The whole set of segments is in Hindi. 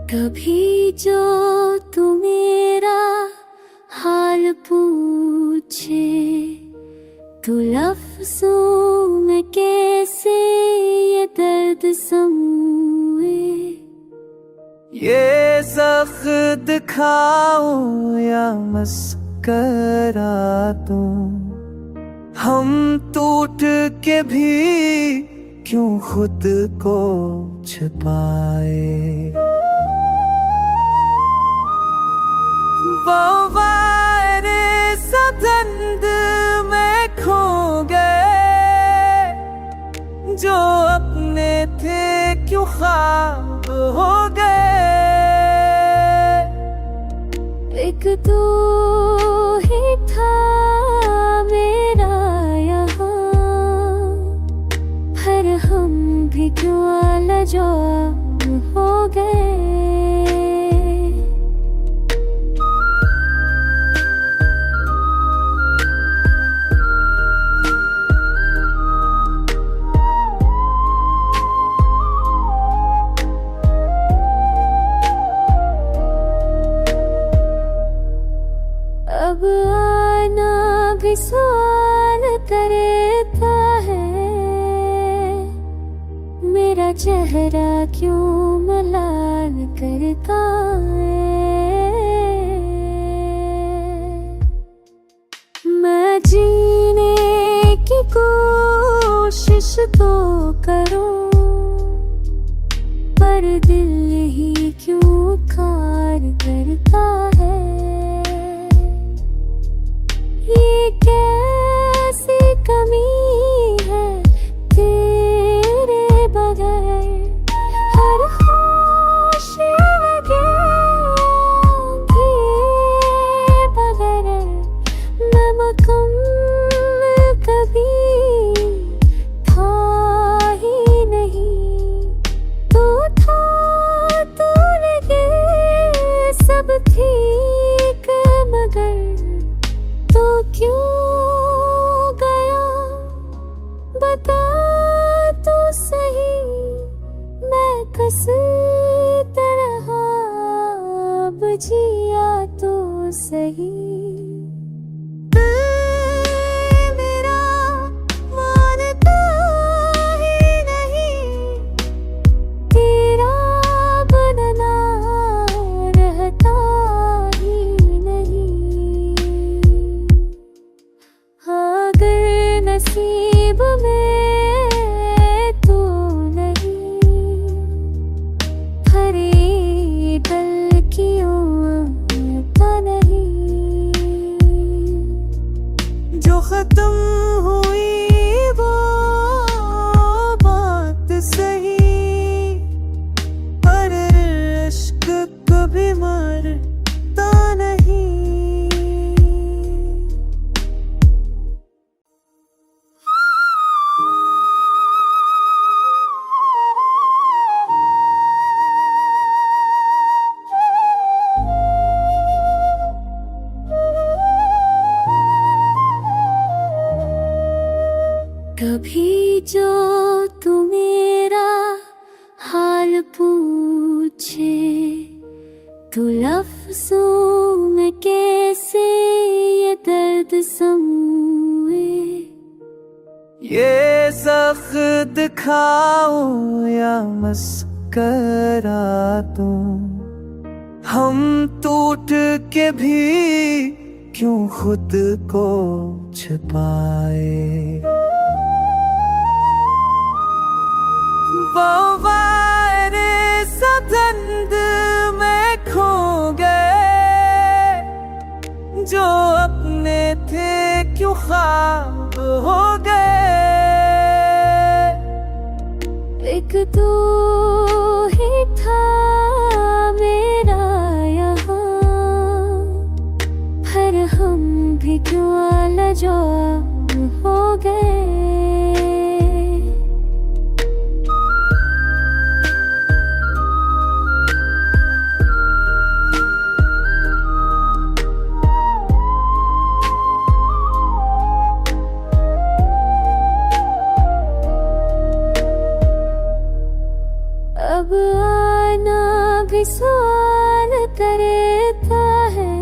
कभी जो तू मेरा हाल पूछे तो लफ्ज़ों में कैसे ये दर्द समूए। ये सख्त दिखाऊं या मस्करा दूं, हम टूट के भी क्यों खुद को छिपाए। वो वायरे सदंद में खो गए, जो अपने थे क्यों ख्वाब हो गए। एक तू ही था मेरा यहाँ, पर हम भी क्यों लाजवाब हो गए। अब आना भी सवाल करता है, मेरा चेहरा क्यों मलाल करता है। मैं जीने की कोशिश तो करूं, पर दिल ही क्यों कार करता है। ये कैसी कमी है तेरे बगैर, हर होश लगे दिए बगैर। मैं मुकम्मल कभी था ही नहीं, तू था तू लगे सब ठीक, मगर तो क्यों गया बता तो सही। मैं किस तरह अब जिया तो सही। मेरा मानता ही नहीं, तेरा बनना रहता ही नहीं। अगर नसीब में तू नहीं, हरे दल क्यों आता नहीं। जो खत्म हुई वो बात सही, पर इश्क कभी मरता नहीं। कभी जो तू मेरा हाल पूछे तो लफ्ज़ों में कैसे ये दर्द समूए। ये सख्त दिखाऊं या मस्करा दूं, हम टूट के भी क्यों खुद को छिपाए। वो वायरे सदंद में खो गए, जो अपने थे क्यों ख्वाब हो गए। एक तू ही था मेरा यहाँ, पर हम भी क्यों लाजवाब हो गए। अब आना भी सवाल करता है,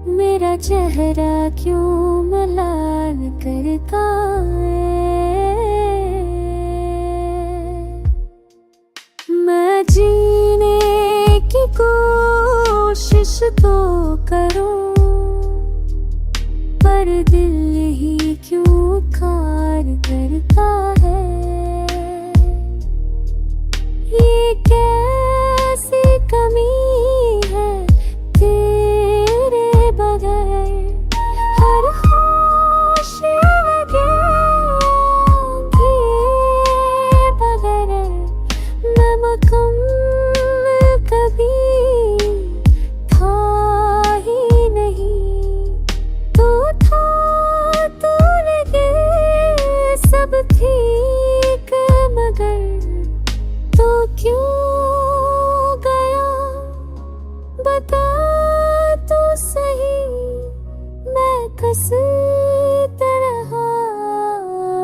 मेरा चेहरा क्यों मलाल करता है। मैं जीने की कोशिश तो करूं, पर दिल ही क्यों खार करता है। ये कैसी कमी है तेरे बगैर, हर होश लगे बगैर मैं मुकम्मल कभी था ही नहीं। तो था तो लगे सब ठीक, मगर तो क्यों गया बता तो सही। मैं किस तरह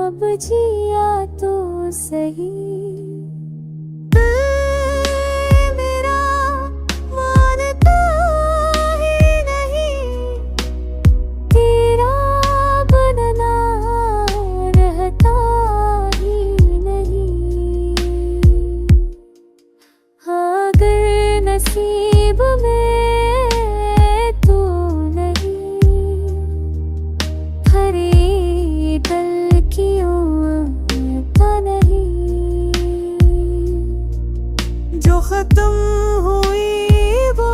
अब जिया तो सही। मेरा मानता ही नहीं, तेरा बनना रहता ही नहीं। अगर नसीब में तू नहीं, हरे दल क्यों आता नहीं। जो खत्म हुई वो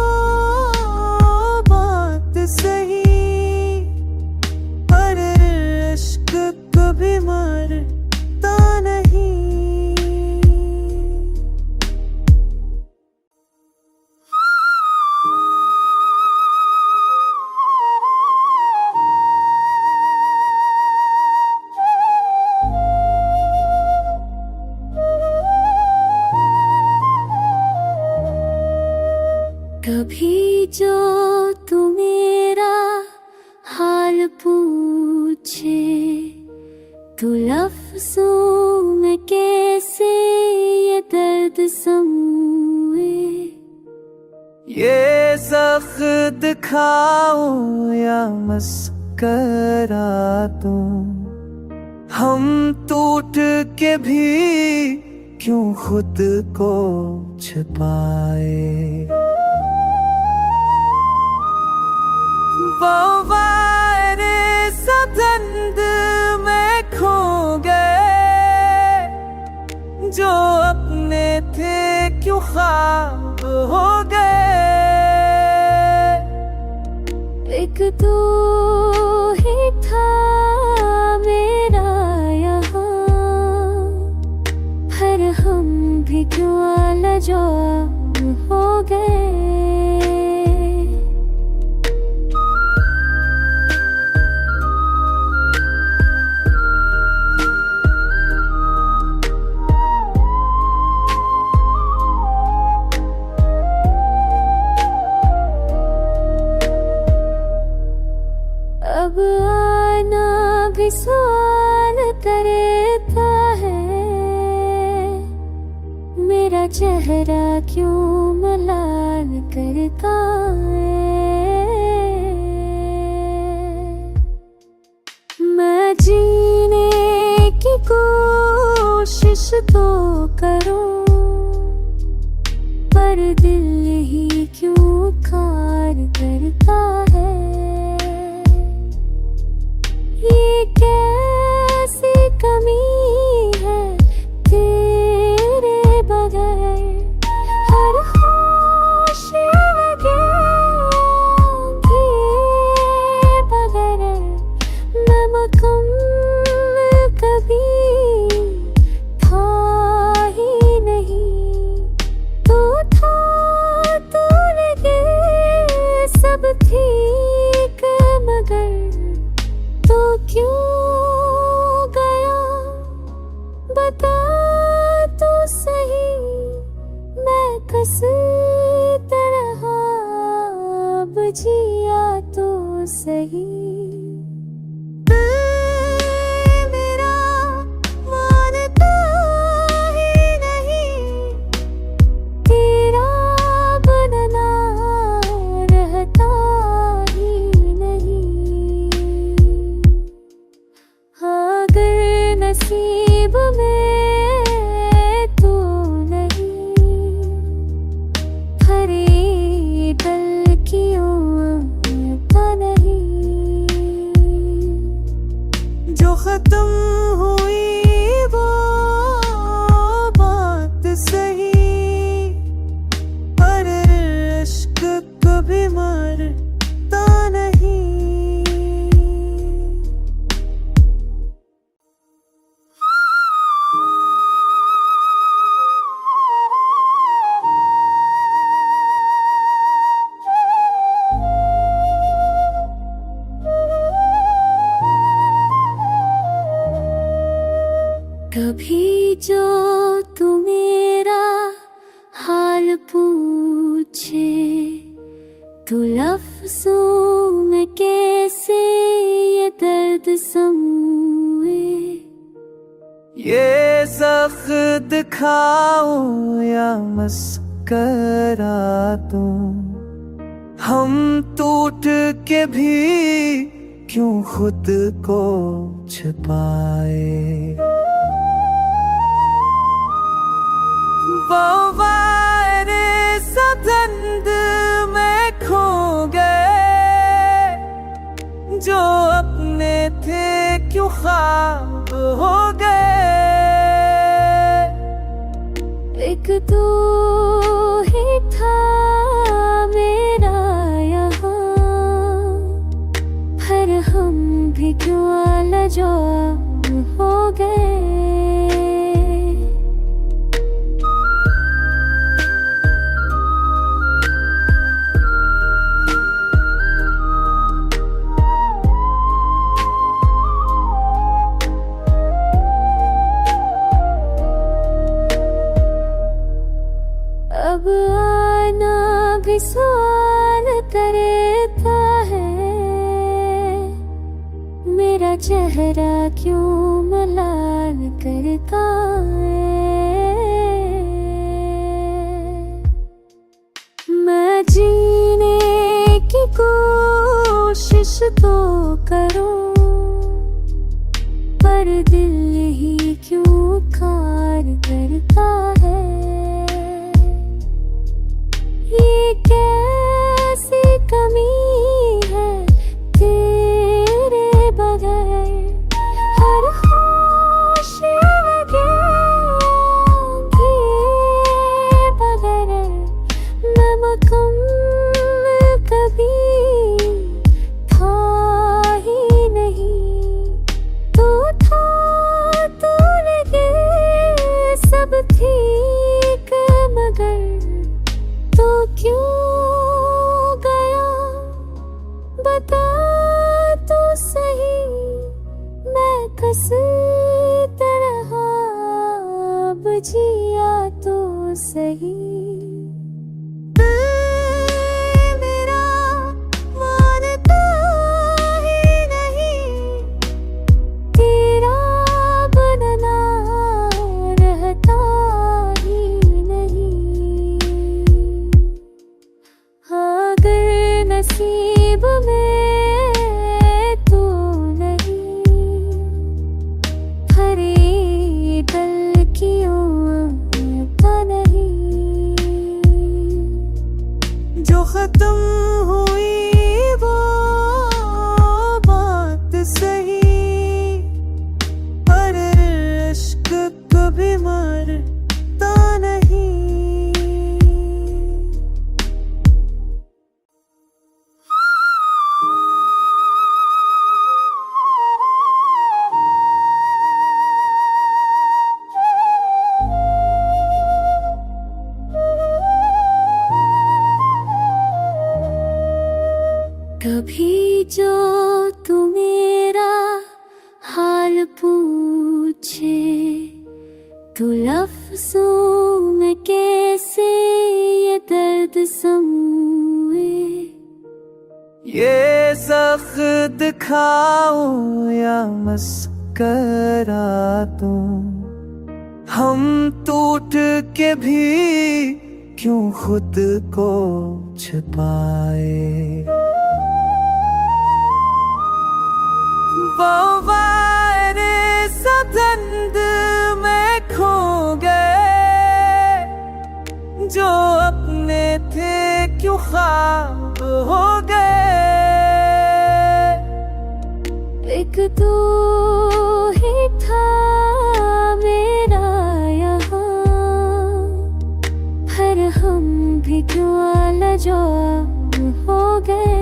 बात सही, पर इश्क कभी मरता नहीं। कभी जो तू मेरा हाल पूछे, तो लफ्ज़ों में कैसे ये दर्द समूए। ये सख्त दिखाऊं या मस्करा दूं, हम टूट के भी क्यों खुद को छिपाए। बावारे सदंद में खो गए, जो अपने थे क्यों ख्वाब हो गए। एक तू ही था मेरा यहाँ, पर हम भी क्यों लाजवाब हो गए। अब आना भी सवाल करता है, मेरा चेहरा क्यों मलाल करता है। मैं जीने की कोशिश तो करूं, पर दिल ही क्यों खार करता है। ये कैसी कमी है तेरे बगैर, हर होश लगे बगैर मैं मुकम्मल कभी था ही नहीं। तो था तो लगे सब ठीक, मगर तो क्यों गया बता तो सही। मैं किस तरह अब जिया तो सही। मेरा मानता ही नहीं, सही, पर इश्क कभी मरता नहीं। कभी जो तू मेरा हाल पूछे, तो लफ्ज़ों में कैसे ये दर्द समूए। ये सख्त दिखाऊं या मस्करा दूं, हम टूट के भी क्यों खुद को छुपाए। बावारे सतंद में खो गए, जो अपने थे क्यों ख्वाब हो गए। एक तू ही था मेरा यहाँ, पर हम भी क्यों लाजवाब हो गए। अब आना भी सवाल करता है, मेरा चेहरा क्यों मलाल करता है। मैं जीने की कोशिश तो करूं, पर दिल ही क्यों कार करता है। ये कैसी कमी है तेरे बगैर, हर खुशी के बगैर मैं मुकम्मल कभी था ही नहीं। तू था तो लगे सब ठीक, मगर तो क्यों गया बता तो सही। मैं किस तरह अब जिया तो सही। मेरा मानता ही नहीं, तेरा बनना रहता ही नहीं। अगर नसीब में तू नहीं, खरीदल क्यों आता नहीं। जो खत्म हुई वो बात सही, पर इश्क कभी मरता नहीं। कभी जो तू मेरा हाल पूछे, तो लफ्ज़ों में कैसे ये दर्द समूए। ये सख्त दिखाऊं या मस्करा दूं, हम टूट के भी क्यों खुद को छुपाए। बावारे सतंद में खो गए, जो अपने थे क्यों ख्वाब हो गए। एक तू ही था मेरा यहाँ, हम भी क्यों लाजवाब हो गए।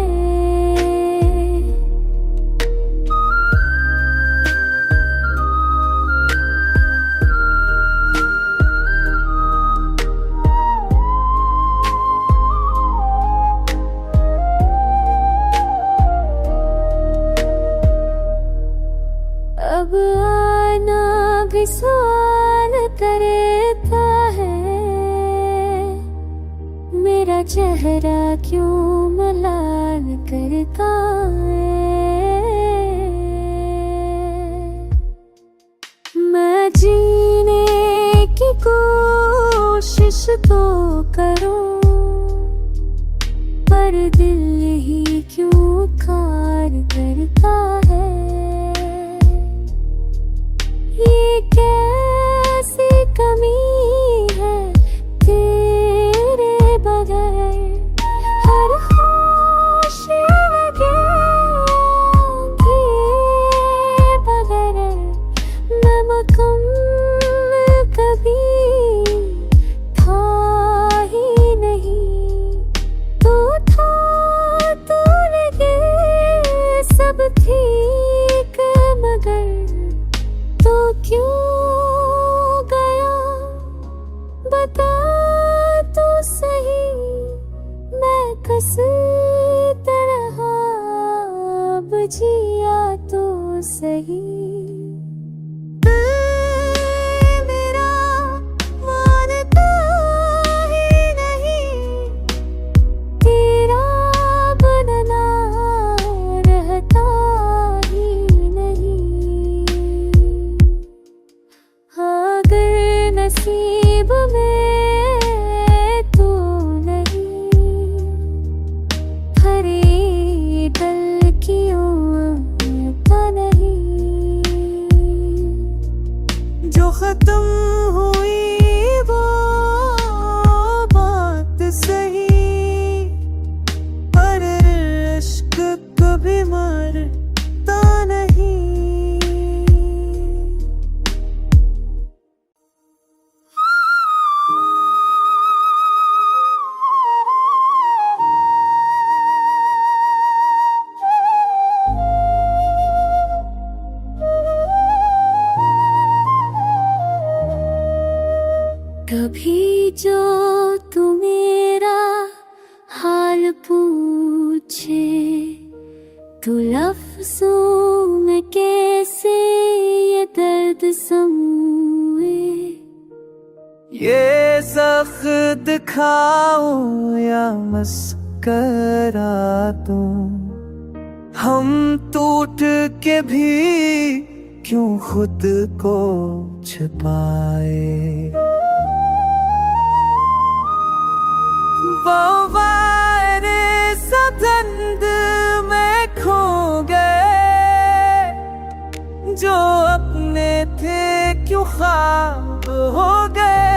अब आना भी सवाल करता है, मेरा चेहरा क्यों मलाल करता है। मैं जीने की कोशिश तो करूं, पर दिल ही क्यों कार करता है। ये कैसी कमी है तेरे बगैर, हर खुशी के बगैर मैं मुकम्मल कभी था ही नहीं। तो था तो लगे सब ठीक, मगर तो क्यों गया बता तो सही। मैं किस तरह अब जिया तो सही। मेरा मानता ही नहीं, तेरा बनना रहता ही नहीं। अगर नसीब में तू नहीं, फरेदल क्यों आता नहीं। जो खत्म हुई वो बात सही, पर इश्क कभी मरता नहीं। कभी जो तू मेरा हाल पूछे, तो लफ्ज़ों में कैसे ये दर्द समूए। ये सख्त दिखाऊं या मस्करा दूं, हम टूट के भी क्यों खुद को छिपाए। वो वायरस धंध में खो गए, जो अपने थे क्यों ख्वाब हो गए।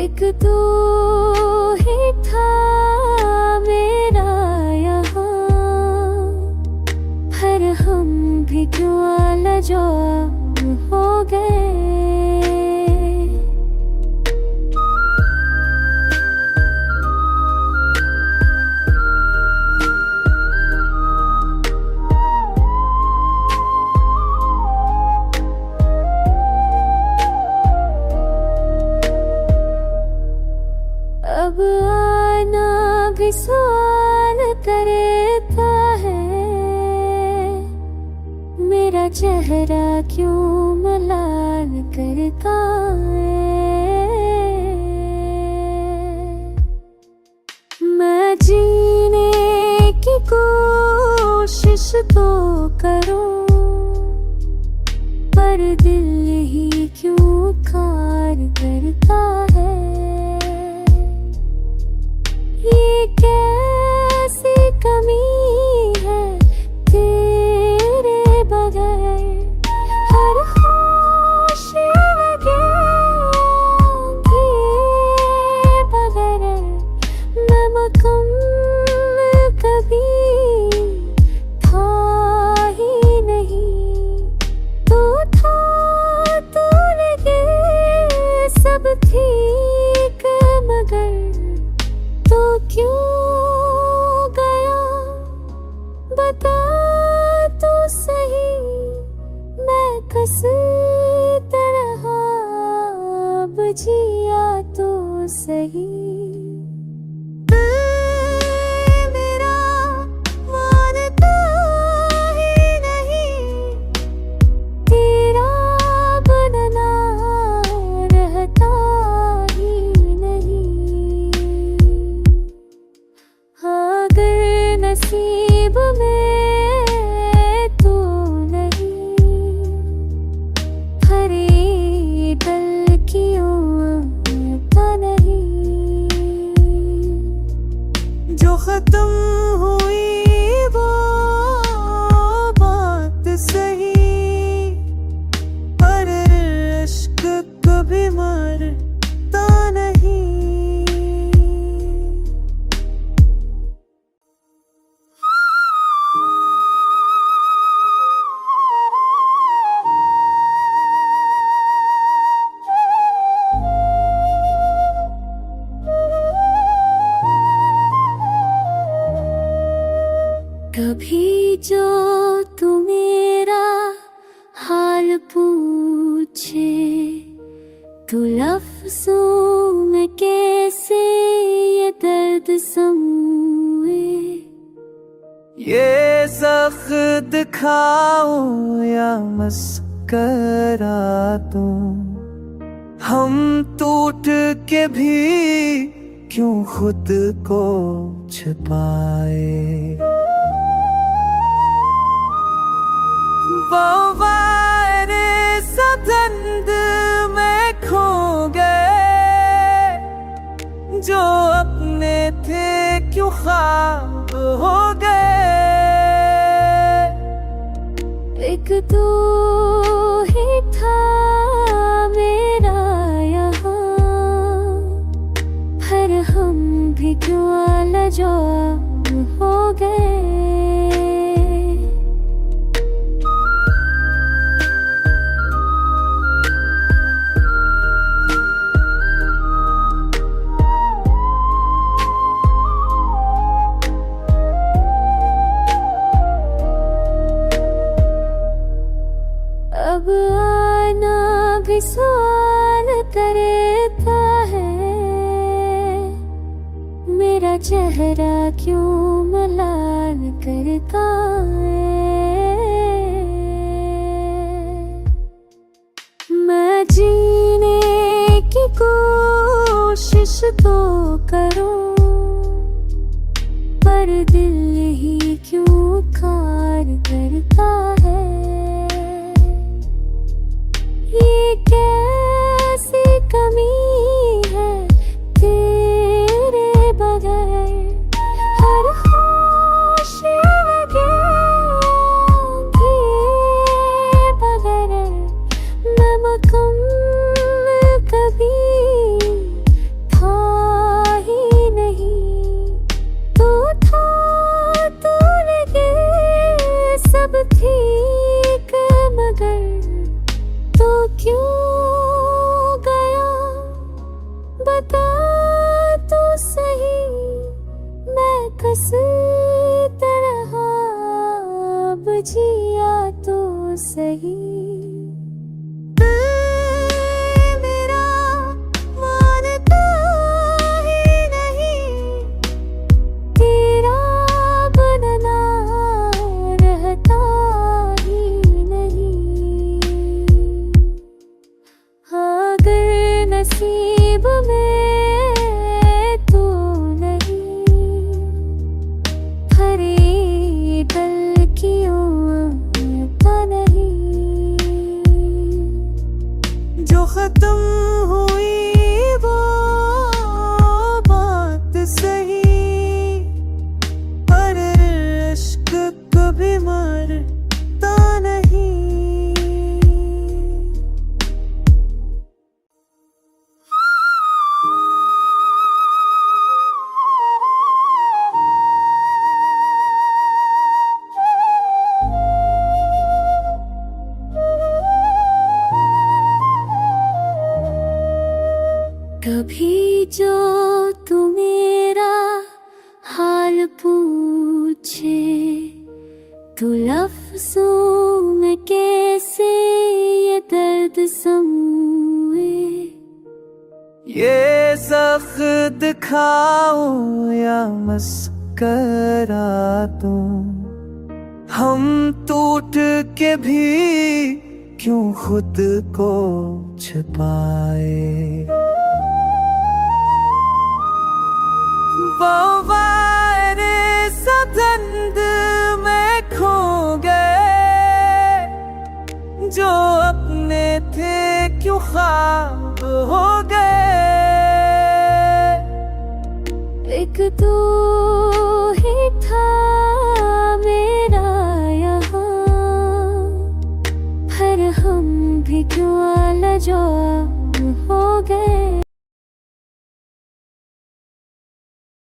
एक तू ही था मेरा यहाँ, पर हम भी क्यों लाजवाब हो गए। अब आना भी सवाल करता है, मेरा चेहरा क्यों मलाल करता है। मैं जीने की कोशिश तो करूं, पर दिल ही क्यों कार करता है। ये कैसी कमी है तेरे बगैर, हर खुशी के बगैर मैं मुकम्मल कभी था ही नहीं। तो था अब जिया तो सही। मेरा मानता ही नहीं, तेरा बनना रहता ही नहीं। अगर नसीब में तू नहीं, फरीदल क्यों आता नहीं। जो खत्म हुई वो बात सही, पर इश्क कभी मरता नहीं। कभी जो तू मेरा हाल पूछे, तो लफ्ज़ों में कैसे ये दर्द समूए। ये सख्त दिखाऊं या मस्करा दूं, हम टूट के भी क्यों खुद को छिपाए। वो वायरे सतंद में खो गए, जो अपने थे क्यों ख्वाब हो गए। एक तू ही था मेरा यहाँ, पर हम भी क्यों लाजवाब हो गए। अब आना भी सवाल करता है, मेरा चेहरा क्यों मलाल करता है। मैं जीने की कोशिश तो करूं, पर दिल ही क्यों कार करता है। ये कैसी कमी है तेरे बगैर, हर खुशी भी बगैर। मैं मुकम्मल कभी था ही नहीं, तो था तो लगे सब ठीक, मगर तो क्यों गया बता तो सही। मैं किस तरह अब जिया तो सही। मेरा मानता ही नहीं, तेरा बनना रहता ही नहीं। अगर नसीब में तू नहीं, फरीदल क्यों आता नहीं। जो खत्म हुई वो बात सही, पर इश्क कभी मरता नहीं। कभी जो तू मेरा हाल पूछे, तो लफ्ज़ों में कैसे ये दर्द समूए। ये सख्त दिखाऊं या मस्करा दूं, हम टूट के भी क्यों खुद को छिपाए। बावारे सतंद में खो गए, जो अपने थे क्यों ख्वाब हो गए। एक तू